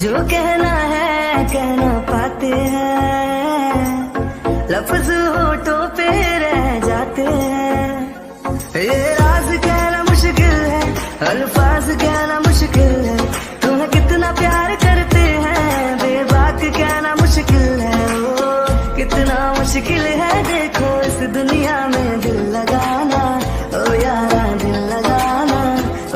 जो कहना है कह ना पाते हैं, लफ्ज होठों पे रह जाते हैं। ये राज कहना मुश्किल है, अल्फाज कहना मुश्किल है। तुम्हें कितना प्यार करते हैं बेबाक कहना मुश्किल है। ओ कितना मुश्किल है देखो इस दुनिया में दिल लगाना। ओ यारा दिल लगाना,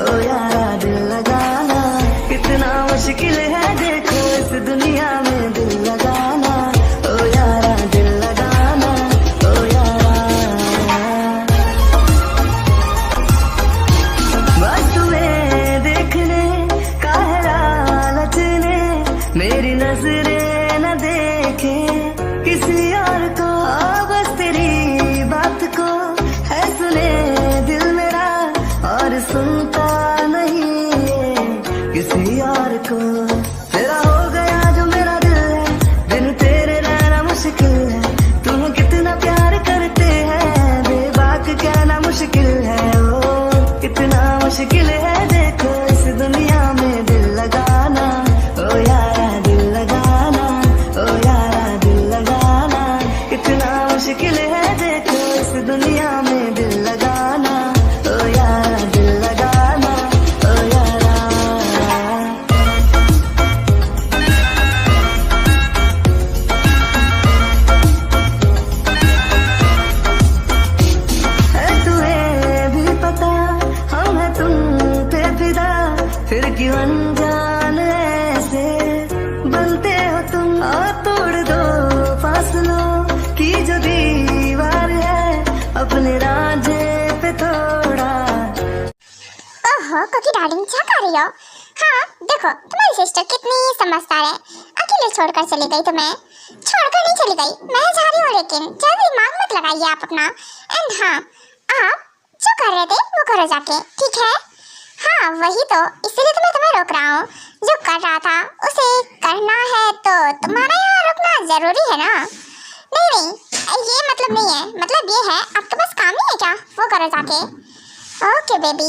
ओ यारा दिल लगाना। कितना मुश्किल है देखो इस दुनिया में दिल लगाना। ओ यारा दिल लगाना, ओ यारा। बस तुम्हें देखने का है लालच ने, मेरी नजरें न देखे किसी और को। बस तेरी बात को है सुने दिल मेरा, और सुनता नहीं है किसी और को। तेरा हो गया जो मेरा दिल है, बिन तेरे रहना मुश्किल है। तुम्हें कितना प्यार करते हैं बेबाक कहना मुश्किल है। ओ कितना मुश्किल है देखो इस दुनिया में दिल लगाना। ओ यारा दिल लगाना, ओ यारा दिल लगाना। कितना मुश्किल है देखो इस दुनिया में दिल लगाना। ओ यारा दिल लगाना, ओ यारा। है तुम्हें भी पता हम है तुम पे फिदा, फिर क्यों अनजान ऐसे बनते हो तुम। और तोड़ दो फासलों की जो दीवार है, अपने राजे पे थोड़ा। ओहो कुकी डार्लिंग क्या कर रही हो? हाँ देखो तुम्हारी सिस्टर कितनी समझदार है, अकेले छोड़कर चली गई तुम्हें। छोड़कर नहीं चली गई, मैं जा रही हूँ, लेकिन ज्यादा दिमाग मत लगाइए आप अपना। एंड हाँ, आप जो कर रहे थे वो करो जाके, ठीक है? हाँ वही तो, इसीलिए तो मैं तुम्हें रोक रहा हूँ। जो कर रहा था उसे करना है तो तुम्हारा यहाँ रुकना जरूरी है ना? नहीं नहीं, ये मतलब नहीं है, मतलब ये है आपके पास काम नहीं है क्या? वो करो जाके। ओके बेबी,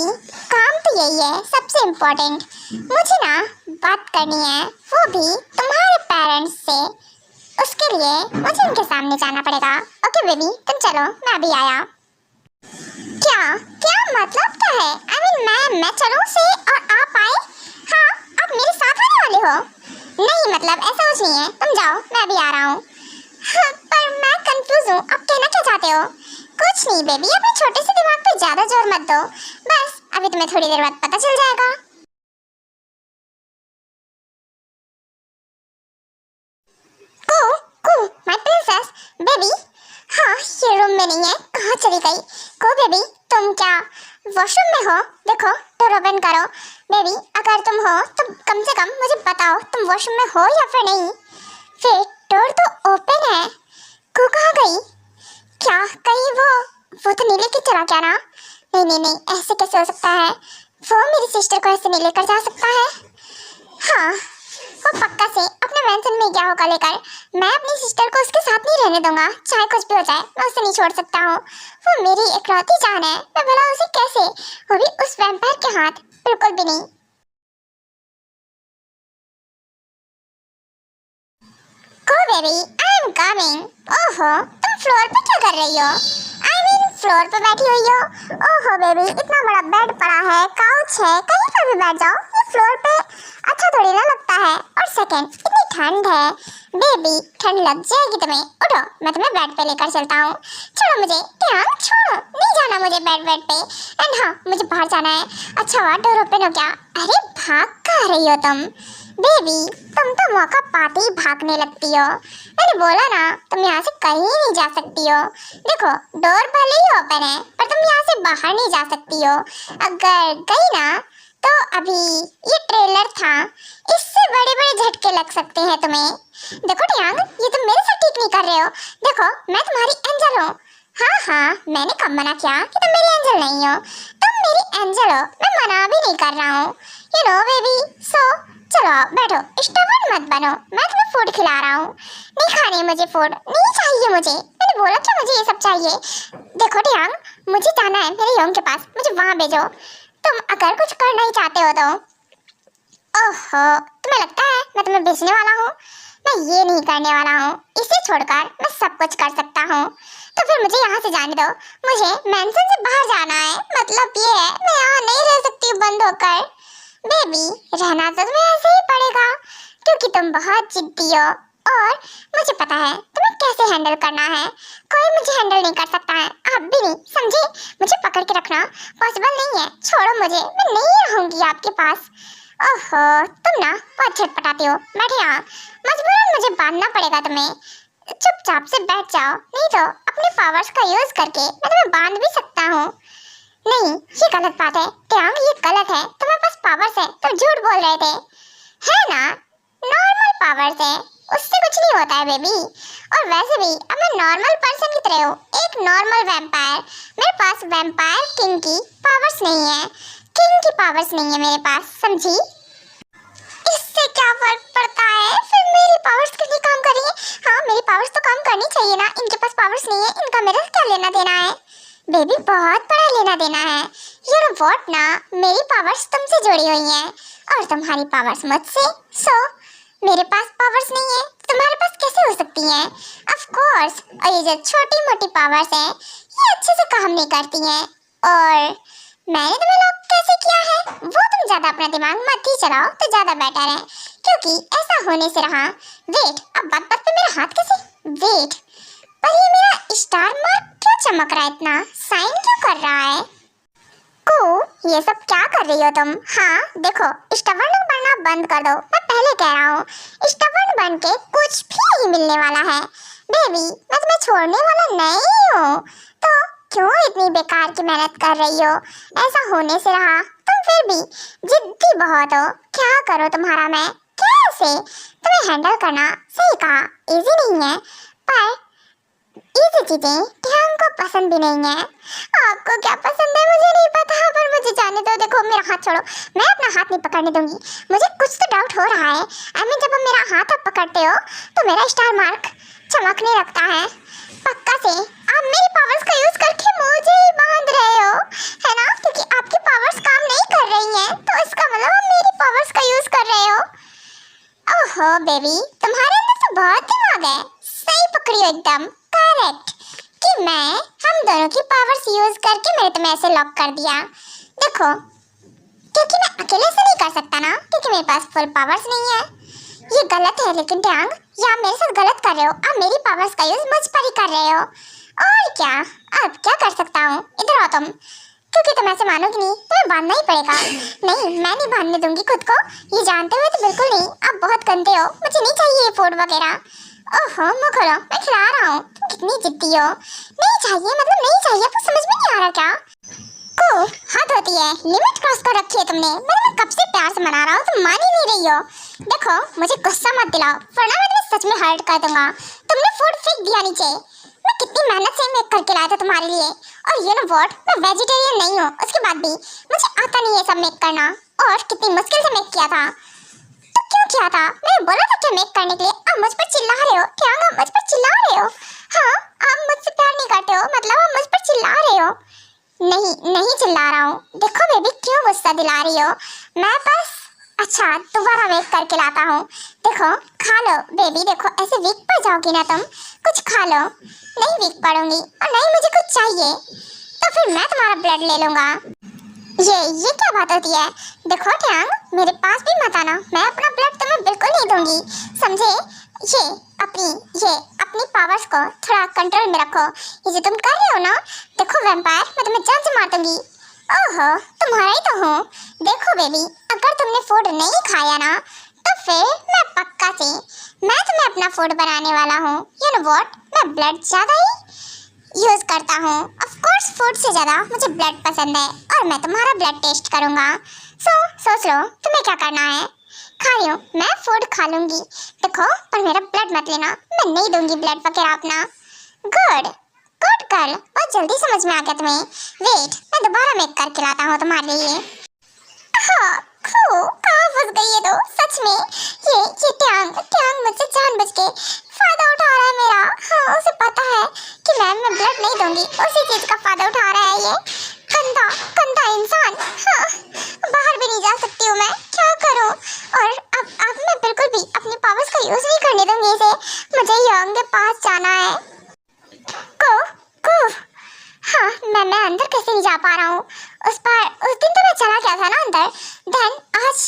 काम तो यही है सबसे इम्पोर्टेंट। मुझे ना बात करनी है, वो भी तुम्हारे पेरेंट्स से। उसके लिए मुझे उनके सामने जाना पड़ेगा। ओके बेबी तुम चलो, मैं अभी आया। क्या क्या मतलब क्या है? आई मीन मैं चलूं से और आप आए? हाँ आप मेरे साथ आने वाले हो? नहीं मतलब ऐसा कुछ नहीं है, तुम जाओ मैं अभी आ रहा हूँ। हाँ, पर मैं कंफ्यूज हूँ, आप कहना क्या चाहते हो? कुछ नहीं बेबी, अपने छोटे से दिमाग पे ज्यादा जोर मत दो, बस अभी तुम्हें थोड़ी देर बाद पता चल जाएगा। को को माय प्रिंसेस बेबी। हाँ ये रूम में नहीं है, कहाँ चली गई? को बेबी तुम क्या वॉशरूम में हो? देखो डोर ओपन करो। बेबी अगर तुम हो तो कम से कम मुझे बताओ तुम वॉशरूम में हो या फिर नहीं। फिर डोर तो ओपन है, को कहाँ गई? क्या कहीं वो तो नहीं लेके चला क्या ना? नहीं नहीं नहीं, ऐसे कैसे हो सकता है? वो मेरी सिस्टर को ऐसे नहीं लेकर जा सकता है। हाँ वो पक्का से अपने मेंशन में गया होगा लेकर। मैं अपनी सिस्टर को उसके साथ नहीं रहने दूंगा, चाहे कुछ भी हो जाए, मैं उसे नहीं छोड़ सकता हूँ। वो मेरी इकलौती जान है, मैं भला उसे कैसे, वो भी उस वैम्पायर के हाथ, बिल्कुल भी नहीं। को बेबी आई एम कमिंग। ओहो तुम फ्लोर पे क्या कर रही हो? आई मीन फ्लोर पे बैठी हुई हो? ओहो बेबी इतना बड़ा बेड पड़ा है, काउच है, कहीं पर भी बैठ जाओ। ये फ्लोर पे अच्छा थोड़ी ना लगता है। और सेकंड इतनी ठंड है बेबी, ठंड लग जाएगी तुम्हें। उठो मैं तुम्हें बेड पे लेकर चलता हूँ। छोड़ो मुझे, ध्यान छोड़ो, नहीं जाना मुझे बेड पे। एंड हाँ मुझे बाहर जाना है। अच्छा हुआ डोर ओपन हो गया। अरे भाग कहाँ रही हो तुम? बेबी तुम तो मौका पाते ही भागने लगती हो। मैंने बोला ना तुम यहाँ से कहीं नहीं जा सकती हो। देखो डोर भले ही ओपन है पर तुम यहाँ से बाहर नहीं जा सकती हो। अगर गई ना तो अभी ये ट्रेलर था, इससे बड़े बड़े झटके लग सकते हैं तुम्हें। देखो टियांग ये तुम मेरे साथ ठीक नहीं कर रहे हो। देखो मैं तुम्हारी एंजल हूँ। हाँ हाँ मैंने कब मना किया कि तुम मेरी एंजल नहीं हो? तुम मेरी एंजल हो, मैं मना भी नहीं कर रहा हूँ। यू नो बेबी सो चलो बैठो, स्टबर्न मत बनो, मैं तुम्हें फूड खिला रहा हूँ। नहीं खानी मुझे फूड, नहीं चाहिए मुझे। मैंने बोला क्या मुझे ये सब चाहिए? देखो टियांग मुझे जाना है मेरे योंग के पास, मुझे वहाँ भेजो। तुम अगर कुछ करना ही चाहते हो तो ओहो, तुम्हें लगता है मैं तुम्हें बेचने वाला हूँ? मैं ये नहीं करने वाला हूँ। इसे छोड़कर मैं सब कुछ कर सकता हूँ। तो फिर मुझे यहाँ से जाने दो। मुझे मेंशन से बाहर जाना है। मतलब ये है, मैं यहाँ नहीं रह सकती हूँ बंद होकर। बेबी, रहना तो तुम्हें ऐसे ही पड़ेगा क्योंकि तुम बहुत जिद्दी हो और मुझे पता है तुम्हें कैसे हैंडल करना है। कोई मुझे हैंडल नहीं कर सकता है, आप भी नहीं, समझे? मुझे पकड़ के रखना पॉसिबल नहीं है। छोड़ो मुझे, मैं नहीं रहूंगी आपके पास। ओहो, तुम ना बहुत छटपटाते हो। बैठे यहाँ, मजबूरन मुझे बांधना पड़ेगा तुम्हें। चुपचाप से बैठ जाओ, नहीं तो अपने पावर्स का यूज करके मैं तुम्हें बांध भी सकता हूँ। नहीं, ये गलत बात है ट्यांग, ये गलत है। तुम्हारे पास पावर्स है, तुम झूठ बोल रहे थे, है ना? नॉर्मल पावर्स है, उससे कुछ नहीं होता है बेबी। और वैसे भी अब मैं नॉर्मल पर्सन की तरह हूँ, एक नॉर्मल वैम्पायर। मेरे पास वैम्पायर किंग की पावर्स नहीं है, किंग की पावर्स नहीं है मेरे पास, समझी? इससे क्या फर्क पड़ता है? फिर मेरी पावर्स कितनी काम कर रही है? हाँ, मेरी पावर्स तो काम करनी चाहिए ना। इनके पास पावर्स नहीं है, इनका मेरा क्या लेना देना है? बेबी, बहुत बड़ा लेना देना है। यू नो व्हाट ना, मेरी पावर्स तुमसे जुड़ी हुई हैं और तुम्हारी पावर्स मुझसे। सो मेरे पास पावर्स नहीं है, तुम्हारे पास कैसे हो सकती हैं? ऑफ कोर्स, और ये जो छोटी मोटी पावर्स हैं ये अच्छे से काम नहीं करती हैं। और मैंने तुम्हें लॉक कैसे किया है वो तुम ज्यादा अपना दिमाग मत ही चलाओ तो ज्यादा बेटर है, क्योंकि ऐसा होने से रहा। वेट, अब बात बात पे मेरा हाथ कैसे? वेट, पर ये मेरा स्टार मार्क क्यों चमक रहा है इतना? साइन क्यों कर रहा है? को, ये सब क्या कर रही हो तुम? हाँ देखो, स्टबर्न बनना बंद कर दो। मैं पहले कह रहा हूँ, स्टबर्न बन के कुछ भी नहीं मिलने वाला है। बेबी, मैं तुम्हें छोड़ने वाला नहीं हूँ, तो क्यों इतनी बेकार की मेहनत कर रही हो? ऐसा होने से रहा, तुम फिर भी जिद्दी बहुत हो। क्या करो तुम्हारा मैं? कैसे? तुम्हें हैंडल करना, सही कहा, इजी नहीं है, पर इजी चीजें ध्यान को पसंद भी नहीं है। आपको क्या पसंद है मुझे नहीं पता, पर मुझे जाने दो। देखो, मेरा हाथ छोड़ो, मैं अपना हाथ नहीं पकड़ने दूंगी। मुझे कुछ तो डाउट हो रहा है। जब मेरा हाथ आप पकड़ते हो तो मेरा स्टार मार्क चमकने लगता है। पक्का से आप मेरी पावर्स का यूज करके मुझे ही बांध रहे हो, है ना? क्योंकि आपकी पावर्स काम नहीं कर रही हैं, तो इसका मतलब आप मेरी पावर्स का यूज कर रहे हो। ओहो बेबी, तुम्हारे अंदर तो बहुत दिमाग है। सही पकड़ी हो, एकदम करेक्ट, कि हम दोनों की पावर्स यूज करके मैंने तुम्हें ऐसे लॉक कर दिया। देखो, क्योंकि मैं अकेले से नहीं कर सकता ना, क्योंकि मेरे पास फुल पावर्स नहीं है। ये गलत है, लेकिन ट्यांग, या मेरे साथ गलत कर रहे हो। आप मेरी पावर्स का यूज मुझ पर ही कर रहे हो। और क्या, अब क्या कर सकता हूँ? इधर आओ तुम, क्योंकि तुम ऐसे मानोगी नहीं, तुम्हें बांधना ही पड़ेगा। नहीं, मैं नहीं बांधने दूंगी खुद को, ये जानते हुए तो बिल्कुल नहीं। आप बहुत गंदे हो, मुझे नहीं चाहिए ये फूड वगैरह। ओहो, मुँह खोलो, मैं खिला रहा हूँ। तुम कितनी जिद्दी हो। नहीं चाहिए मतलब नहीं चाहिए, आपको समझ में नहीं आ रहा क्या? को हद होती है, लिमिट क्रॉस कर रखी है तुमने। मैं तुम्हें कब से प्यार से मना रहा हूँ, तुम मान ही नहीं रही हो। देखो, मुझे गुस्सा मत दिलाओ, वरना मैं तुम्हें सच में हर्ट कर दूंगा। तुमने फूड फेंक दिया नीचे। मैं कितनी मेहनत से मेक करके लाया था तुम्हारे लिए। और यू नो व्हाट, मैं वेजिटेरियन नहीं हूँ, उसके बाद भी मुझे आता नहीं है सब मेक करना। और कितनी मुश्किल से मेक किया था। तो क्यों किया था? मैंने बोला था क्या मेक करने के लिए? आप मुझ पर चिल्ला रहे हो। क्या आप मुझ पर चिल्ला रहे हो? हाँ, आप मुझसे प्यार नहीं करते हो, मतलब आप मुझ पर चिल्ला रहे हो। नहीं चिल्ला रहा हूँ। देखो बेबी, क्यों गुस्सा दिला रही हो? मैं बस, अच्छा दोबारा मेक करके लाता हूँ। देखो, खा लो बेबी। देखो, ऐसे वीक पड़ जाओगी ना तुम, कुछ खा लो। नहीं वीक पड़ूंगी, और नहीं मुझे कुछ चाहिए, तो फिर मैं तुम्हारा ब्लड ले लूँगा। ये क्या बात होती है? देखो ट्यांग, मेरे पास भी मत आना, मैं अपना ब्लड तुम्हें बिल्कुल नहीं दूंगी, समझे? ये अपनी पावर्स को थोड़ा कंट्रोल में रखो। ये जो तुम कर रहे हो ना, देखो वैम्पायर, मैं तुम्हें जान से मार दूंगी। ओहो, तुम्हारा ही तो हूँ। देखो बेबी, अगर तुमने फूड नहीं खाया ना, तो फिर मैं पक्का से मैं तुम्हें अपना फूड बनाने वाला हूँ। यू नो व्हाट, मैं ब्लड ज़्यादा ही यूज करता हूँ। ऑफ कोर्स फूड से ज़्यादा मुझे ब्लड पसंद है, और मैं तुम्हारा ब्लड टेस्ट करूँगा। सोच लो तुम्हें क्या करना है। खा रही हूँ, मैं फूड खा लूंगी। देखो, पर मेरा ब्लड मत लेना, मैं नहीं दूंगी ब्लड वगैरह अपना। गुड गर्ल, बहुत जल्दी समझ में आ गया तुम्हें। वेट, मैं दोबारा मेक करके लाता हूँ तुम्हारे लिए। हाँ, कहाँ फंस गई है तो सच में। ये ट्यांग मुझसे जानबूझ के फायदा उठा रहा है मेरा। हाँ, उसे पता है कि मैं ब्लड नहीं दूंगी, उसी चीज का फायदा उठा रहा है ये गंदा इंसान। हाँ, बाहर भी नहीं जा सकती हूँ मैं, क्या करूँ? यूज नहीं करने दूंगी इसे। मुझे यंग के पास जाना है। को को हाँ, मैं अंदर कैसे नहीं जा पा रहा हूँ? उस दिन तो मैं चला गया था ना अंदर, देन आज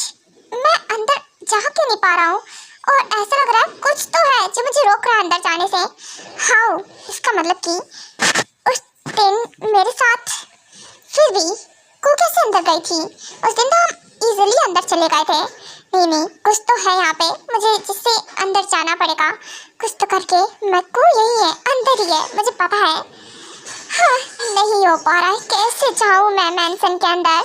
मैं अंदर जा क्यों नहीं पा रहा हूँ? और ऐसा लग रहा है कुछ तो है जो मुझे रोक रहा है अंदर जाने से। हाउ, इसका मतलब कि उस दिन मेरे साथ फिर भी को कैसे अंदर गई थी? उस दिन तो हम इजीली अंदर चले गए थे। नहीं, कुछ तो है यहाँ पे, मुझे जिससे अंदर जाना पड़ेगा। कुछ तो करके मैं को यही है, अंदर ही है, मुझे पता है। हाँ, नहीं हो पा रहा है, कैसे जाऊँ मैं मैंसन के अंदर?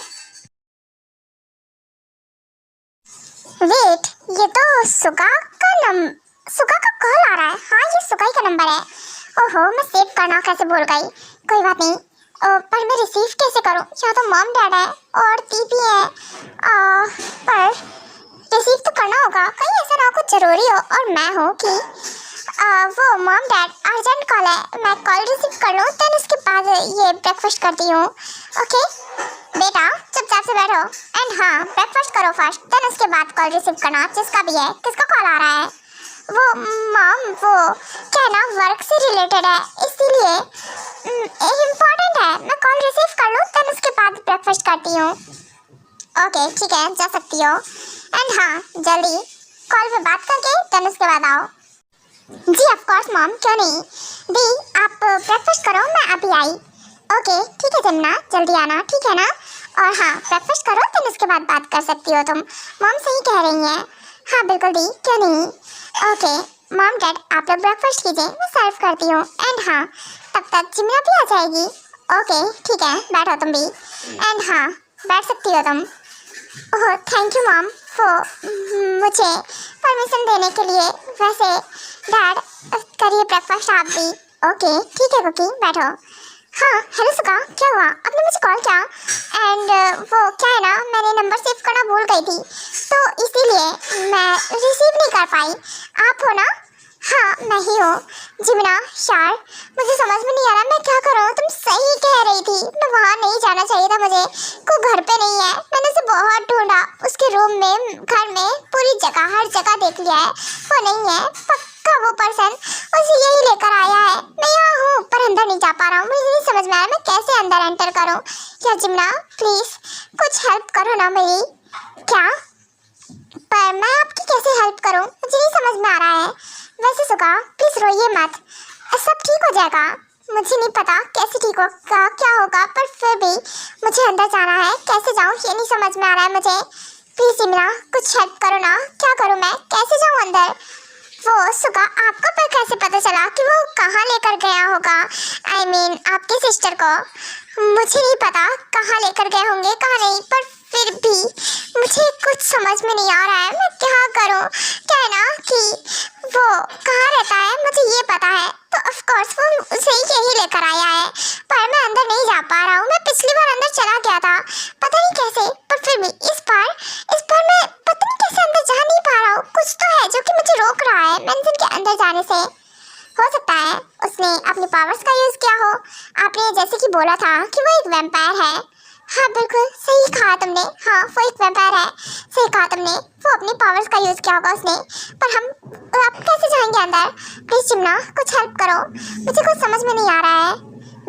वेट, ये तो सुगा का कॉल आ रहा है। हाँ, ये सुगा का नंबर है। ओहो, मैं सेव करना कैसे भूल गई। कोई बात नहीं, पर मैं रिसीव कैसे करूँ? यहाँ तो मॉम डैड है और दीदी है, पर रिसीव तो करना होगा। कहीं ऐसा ना कुछ जरूरी हो और मैं हूँ कि वो मॉम डैड अर्जेंट कॉल है, मैं कॉल रिसीव कर लूँ, देन उसके बाद ये ब्रेकफास्ट करती हूँ। ओके बेटा, चुपचाप से बैठो एंड हाँ, ब्रेकफास्ट करो फर्स्ट, देन उसके बाद कॉल रिसीव करना, जिसका भी है। किसका कॉल आ रहा है? वो मॉम, वो क्या ना वर्क से रिलेटेड है, इसीलिए इम्पोर्टेंट है। मैं कॉल रिसीव कर लूँ, देन उसके बाद ब्रेकफास्ट करती हूँ। ओके ठीक है, जा सकती हो। एंड हाँ, जल्दी कॉल पे बात करके देन उसके बाद आओ। जी ऑफ कोर्स मॉम, क्यों नहीं। दी, आप ब्रेकफास्ट करो, मैं अभी आई। ओके ठीक है जमुना, जल्दी आना, ठीक है ना? और हाँ, ब्रेकफास्ट करो, देन उसके बाद बात कर सकती हो तुम। मॉम सही कह रही हैं। हाँ बिल्कुल दी, क्यों नहीं। ओके मॉम डैड, आप लोग ब्रेकफास्ट कीजिए, मैं सर्व करती हूँ। एंड हाँ, तब तक जमुना भी आ जाएगी। ओके ठीक है, बैठो तुम भी। एंड हाँ, बैठ सकती हो तुम। ओह थैंक यू मॉम मुझे परमिशन देने के लिए। वैसे डैड, करिए ब्रेकफास्ट आप भी। ओके ठीक है कुकी, बैठो। हाँ हेलो सुगा, क्या हुआ? आपने मुझे कॉल किया एंड वो क्या है ना, मैंने नंबर सेव करना भूल गई थी, तो इसीलिए मैं रिसीव नहीं कर पाई। आप हो ना? हाँ मैं ही हूँ जिमिना। यार मुझे समझ में नहीं आ रहा मैं क्या करूँ। तुम सही कह रही थी, मैं वहाँ नहीं जाना चाहिए था मुझे। को घर पे नहीं है, मैंने उसे बहुत ढूंढा, उसके रूम में, घर में, पूरी जगह, हर जगह देख लिया है, वो नहीं है। पक्का वो पर्सन उसे यही लेकर आया है। मैं यहाँ हूँ पर अंदर नहीं जा पा रहा हूँ, मुझे नहीं समझ में आ रहा मैं कैसे अंदर एंटर करूँ। या जिमिना प्लीज कुछ हेल्प करो ना मेरी। क्या? पर मैं आपकी कैसे हेल्प करूँ, मुझे नहीं समझ में आ रहा है। वैसे सुगा प्लीज रोइए मत, सब ठीक हो जाएगा। मुझे नहीं पता कैसे ठीक होगा, क्या होगा, पर फिर भी मुझे अंदर जाना है। कैसे जाऊँ ये नहीं समझ में आ रहा है मुझे। प्लीज जिमिना कुछ हेल्प करो ना, क्या करूँ मैं, कैसे जाऊँ अंदर? वो सुगा आपको पर कैसे पता चला कि वो कहाँ लेकर गया होगा? I mean, आपके सिस्टर को। मुझे नहीं पता कहाँ लेकर गए होंगे, कहाँ नहीं, पर फिर भी मुझे कुछ समझ में नहीं आ रहा है मैं क्या करूँ। क्या है ना कि वो कहाँ रहता है मुझे ये पता है, तो ऑफ कोर्स वो उसे ही यही लेकर आया है, पर मैं अंदर नहीं जा पा रहा हूँ। मैं पिछली बार अंदर चला गया था, पता नहीं कैसे, पर फिर भी इस बार मैं पता नहीं कैसे अंदर जा नहीं पा रहा हूँ। कुछ तो है जो कि मुझे रोक रहा है मेंशन के अंदर जाने से। हो सकता है उसने अपनी पावर्स का यूज़ किया हो। आपने जैसे कि बोला था कि वो एक वैम्पायर है। हाँ बिल्कुल सही कहा तुमने, हाँ वो एक वैम्पायर है, सही कहा तुमने। वो अपनी पावर्स का यूज़ किया होगा उसने, पर हम अब कैसे जाएंगे अंदर? प्लीज जिमिना कुछ हेल्प करो, मुझे कुछ समझ में नहीं आ रहा है।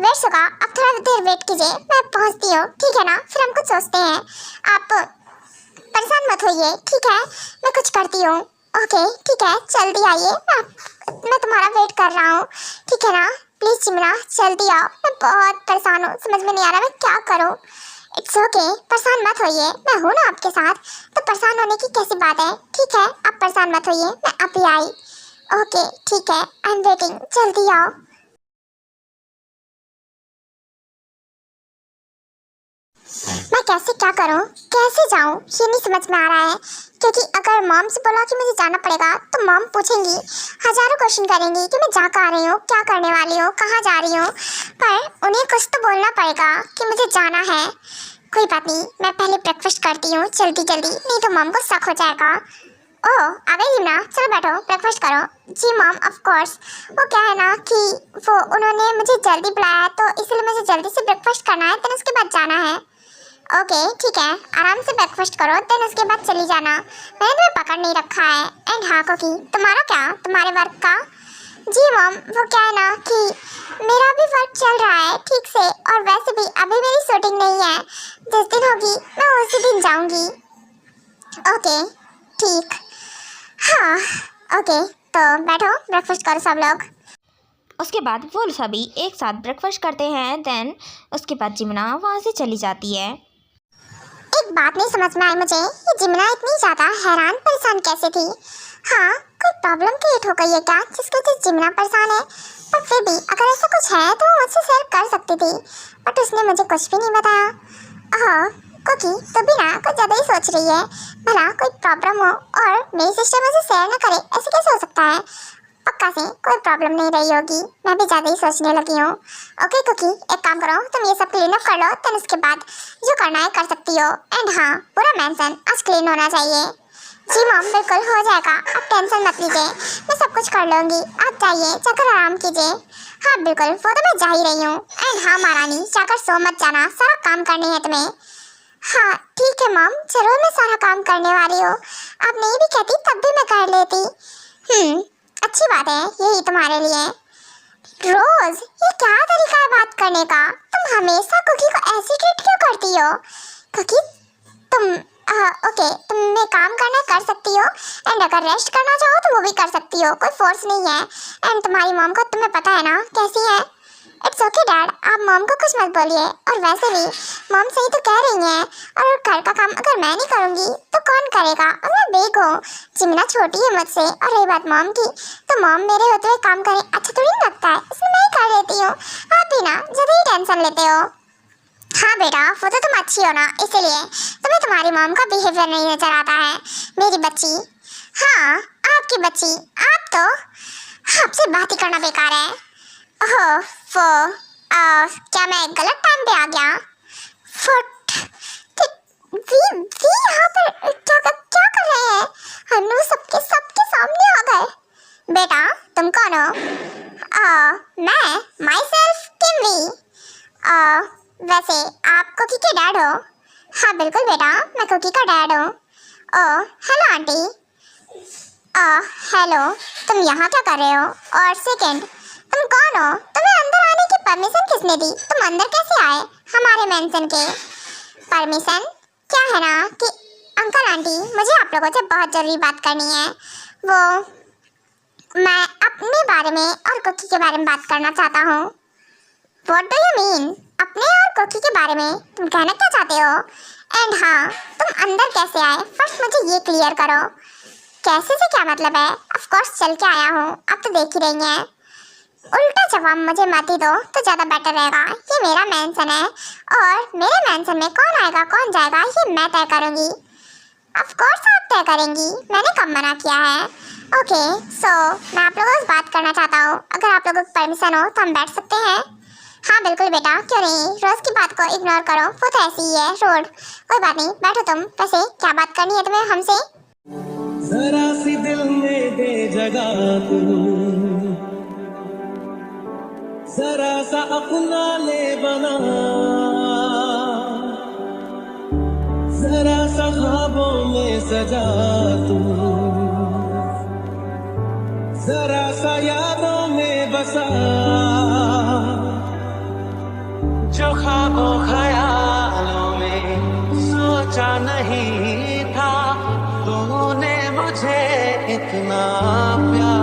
वेट सुगा, अब थोड़ा देर वेट कीजिए, मैं पहुँचती हूँ, ठीक है ना? फिर हम कुछ सोचते हैं, आप परेशान मत होइए, ठीक है? मैं कुछ करती हूँ। ओके ठीक है, जल्दी आइए, मैं तुम्हारा वेट कर रहा हूँ, ठीक है ना? प्लीज जिमिना जल्दी आओ, मैं बहुत परेशान हूँ, समझ में नहीं आ रहा मैं क्या करूँ। इट्स ओके, परेशान मत होइए, मैं हूँ ना आपके साथ, तो परेशान होने की कैसी बात है। ठीक है आप परेशान मत होइए, मैं अभी आई। ओके ठीक है, आई एम वेटिंग, जल्दी आओ। मैं कैसे क्या करूं, कैसे जाऊं, ये नहीं समझ में आ रहा है। क्योंकि अगर मॉम से बोला कि मुझे जाना पड़ेगा तो मॉम पूछेंगी, हजारों क्वेश्चन करेंगी कि मैं जा कहाँ रही हूँ, क्या करने वाली हूँ, कहाँ जा रही हूँ। पर उन्हें कुछ तो बोलना पड़ेगा कि मुझे जाना है। कोई बात नहीं, मैं पहले ब्रेकफास्ट करती हूँ जल्दी जल्दी, नहीं तो मॉम को शक हो जाएगा। ओह आ गई जिमिना, चलो बैठो ब्रेकफास्ट करो। जी मॉम ऑफ कोर्स, वो क्या है ना कि वो उन्होंने मुझे जल्दी बुलाया तो इसलिए मुझे जल्दी से ब्रेकफास्ट करना है, फिर उसके बाद जाना है। ओके ठीक है, आराम से ब्रेकफास्ट करो, देन उसके बाद चली जाना। मैंने तुम्हें पकड़ नहीं रखा है। एंड हाँ कुकी, तुम्हारा क्या, तुम्हारे वर्क का? जी मॉम, वो क्या है ना कि मेरा भी वर्क चल रहा है ठीक से, और वैसे भी अभी मेरी शूटिंग नहीं है, जिस दिन होगी मैं उसी दिन जाऊंगी। ओके ठीक, हाँ ओके, तो बैठो, ब्रेकफास्ट करो सब लोग। उसके बाद वो सभी एक साथ ब्रेकफास्ट करते हैं। देन उसके बाद जिमना वहाँ से चली जाती है। एक बात नहीं समझ में आई मुझे, ये जिमना इतनी ज़्यादा हैरान परेशान कैसे थी? हाँ, कोई प्रॉब्लम क्रिएट हो गई है क्या जिसके वजह से जिमना परेशान है? पर फिर भी अगर ऐसा कुछ है तो वो मुझसे शेयर कर सकती थी, बट उसने मुझे कुछ भी नहीं बताया। हाँ कुकी, तो भी ना कुछ ज़्यादा ही सोच रही है। भला कोई प्रॉब्लम हो और मेरी सिस्टर मुझे शेयर ना करे, ऐसे कैसे हो सकता है? पक्का से कोई प्रॉब्लम नहीं रही होगी, मैं भी ज़्यादा ही सोचने लगी हूँ। ओके कुकी, एक काम करो, तुम ये सब क्लीन अप कर लो, देन उसके बाद जो करना है कर सकती हो। एंड हाँ, पूरा मेंशन आज क्लीन होना चाहिए। जी मॉम, बिल्कुल हो जाएगा, आप टेंशन मत लीजिए, मैं सब कुछ कर लूँगी। आप जाइए, जाकर आराम कीजिए। हाँ बिल्कुल, वो तो मैं जा ही रही हूँ। एंड हाँ महारानी, जाकर सो मत जाना, सारा काम करने है तुम्हें। हाँ ठीक है मॉम, जरूर मैं सारा काम करने वाली हूँ। आप नहीं भी कहती तब भी मैं कर लेती। अच्छी बात है, यही तुम्हारे लिए। रोज, ये क्या तरीका है बात करने का? तुम हमेशा कुकी को ऐसे ट्रीट क्यों करती हो? कुकी तुम ओके, तुम्हें काम करना कर सकती हो, एंड अगर रेस्ट करना चाहो तो वो भी कर सकती हो, कोई फोर्स नहीं है। एंड तुम्हारी मॉम को तुम्हें पता है ना कैसी है। इट्स ओके डैड, आप मॉम को कुछ मत बोलिए। और वैसे भी मॉम सही तो कह रही हैं, और घर का काम अगर मैं नहीं करूँगी तो कौन करेगा? और मैं बेग हूँ, जिमना छोटी है मुझसे। और रही बात मॉम की, तो मॉम मेरे होते हुए काम करें अच्छा थोड़ी नहीं लगता है, इसलिए मैं ही कर लेती हूँ। आप भी ना ज़्यादा ही टेंशन लेते हो। हाँ बेटा, वो तो तुम अच्छी हो ना, इसलिए तुम्हें तुम्हारी मॉम का बिहेवियर नहीं नजर आता है। मेरी बच्ची, हाँ आपकी बच्ची, आप तो आपसे बात ही करना बेकार है। ओह वो क्या मैं गलत टाइम पे आ गया? फुट वी यहाँ पर क्या कर रहे हैं? हनु सबके सामने आ गए। बेटा तुम कौन हो? मैं माई सेल्फ किमवी। वैसे आप कुकी के डैड हो? हाँ बिल्कुल बेटा, मैं कुकी का डैड हूँ। Oh hello aunty. हेलो, तुम यहाँ क्या कर रहे हो? और सेकंड, तुम कौन हो? तुम्हें अंदर आने की परमिशन किसने दी? तुम अंदर कैसे आए हमारे मेंशन के? परमिशन क्या है ना कि अंकल आंटी, मुझे आप लोगों से बहुत ज़रूरी बात करनी है। वो मैं अपने बारे में और कुकी के बारे में बात करना चाहता हूँ। What do you mean? अपने और कुकी के बारे में तुम कहना क्या चाहते हो? एंड हाँ, तुम अंदर कैसे आए? फर्स्ट मुझे ये क्लियर करो। कैसे से क्या मतलब है? ऑफ कोर्स चल के आया हूँ, आप तो देख ही रही हैं। उल्टा जवाब मुझे मत ही दो तो ज़्यादा बेटर रहेगा। ये मेरा मेंशन है, और मेरे मेंशन में कौन आएगा कौन जाएगा ये मैं तय करूँगी। ऑफ कोर्स आप तय करेंगी, मैंने कब मना किया है? ओके सो मैं आप लोगों से बात करना चाहता हूँ, अगर आप लोगों को परमिशन हो तो हम बैठ सकते हैं। हाँ बिल्कुल बेटा, क्यों नहीं, रोज़ की बात को इग्नोर करो, वो तो ऐसी ही है रोड। कोई बात नहीं, बैठो तुम। वैसे क्या बात करनी है तुम्हें हमसे? जरा सी दिल में दे जगह तू, जरा सा अपना ले बना, जरा सा ख्वाबों में सजा तू, जरा सा यादों में बसा, जो ख्वाबों ख्यालों में सोचा नहीं था, तूने मुझे इतना प्यार